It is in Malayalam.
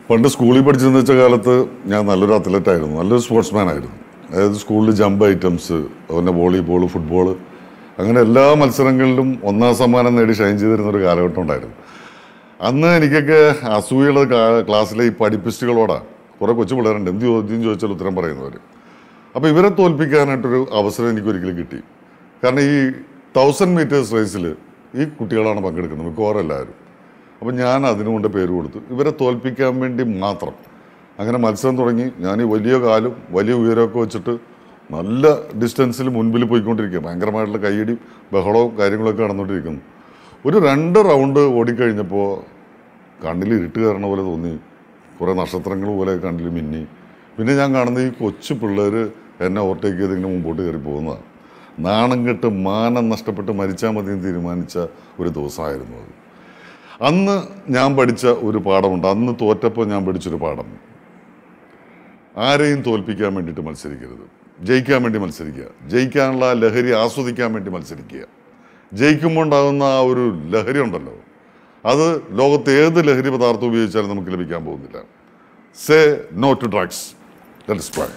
പണ്ട് സ്കൂളിൽ പഠിച്ചിരുന്ന വെച്ച കാലത്ത് ഞാൻ നല്ലൊരു അത്ലറ്റായിരുന്നു, നല്ലൊരു സ്പോർട്സ്മാൻ ആയിരുന്നു. അതായത് സ്കൂളിൽ ജമ്പ് ഐറ്റംസ്, അതുപോലെ വോളിബോൾ, ഫുട്ബോൾ, അങ്ങനെ എല്ലാ മത്സരങ്ങളിലും ഒന്നാം സമ്മാനം നേടി ഷൈൻ ചെയ്തിരുന്നൊരു കാലഘട്ടം ഉണ്ടായിരുന്നു. അന്ന് എനിക്കൊക്കെ അസൂയുള്ള ക്ലാസ്സിലെ ഈ പഠിപ്പിസ്റ്റുകളോടാണ്. കുറേ കൊച്ചു പിള്ളേരുണ്ട്, എന്ത് ചോദ്യം ചോദിച്ചാൽ ഉത്തരം പറയുന്നവർ. അപ്പോൾ ഇവരെ തോൽപ്പിക്കാനായിട്ടൊരു അവസരം എനിക്കൊരിക്കലും കിട്ടി. കാരണം ഈ 1000 മീറ്റേഴ്സ് റേസിൽ ഈ കുട്ടികളാണ് പങ്കെടുക്കുന്നത്, മിക്കവാറും എല്ലാവരും. അപ്പം ഞാൻ അതിനുകൊണ്ട് പേര് കൊടുത്തു, ഇവരെ തോൽപ്പിക്കാൻ വേണ്ടി മാത്രം. അങ്ങനെ മത്സരം തുടങ്ങി. ഞാൻ ഈ വലിയ കാലും വലിയ ഉയരമൊക്കെ വെച്ചിട്ട് നല്ല ഡിസ്റ്റൻസിൽ മുൻപിൽ പോയിക്കൊണ്ടിരിക്കുക. ഭയങ്കരമായിട്ടുള്ള കൈയടിയും ബഹളവും കാര്യങ്ങളൊക്കെ നടന്നുകൊണ്ടിരിക്കുന്നു. ഒരു 2 റൗണ്ട് ഓടിക്കഴിഞ്ഞപ്പോൾ കണ്ണിൽ ഇരുട്ട് കയറണ പോലെ തോന്നി, കുറേ നക്ഷത്രങ്ങൾ പോലെ കണ്ണിൽ മിന്നി. പിന്നെ ഞാൻ കാണുന്ന ഈ കൊച്ചു പിള്ളേർ എന്നെ ഓവർടേക്ക് ചെയ്ത് ഇങ്ങനെ മുമ്പോട്ട് കയറി പോകുന്നതാണ്. നാണം കെട്ട് മാനം നഷ്ടപ്പെട്ട് മരിച്ചാൽ മതിയെന്ന് തീരുമാനിച്ച ഒരു ദിവസമായിരുന്നു അത്. അന്ന് ഞാൻ പഠിച്ച ഒരു പാഠമുണ്ട്. അന്ന് തോറ്റപ്പോൾ ഞാൻ പഠിച്ചൊരു പാഠം: ആരെയും തോൽപ്പിക്കാൻ വേണ്ടിയിട്ട് മത്സരിക്കരുത്, ജയിക്കാൻ വേണ്ടി മത്സരിക്കുക. ജയിക്കാനുള്ള ലഹരി ആസ്വദിക്കാൻ വേണ്ടി മത്സരിക്കുക. ജയിക്കുമ്പോൾ ഉണ്ടാകുന്ന ആ ഒരു ലഹരി ഉണ്ടല്ലോ, അത് ലോകത്ത് ഏത് ലഹരി പദാർത്ഥം ഉപയോഗിച്ചാലും നമുക്ക് ലഭിക്കാൻ പോകുന്നില്ല. Say no to drugs. Let's try.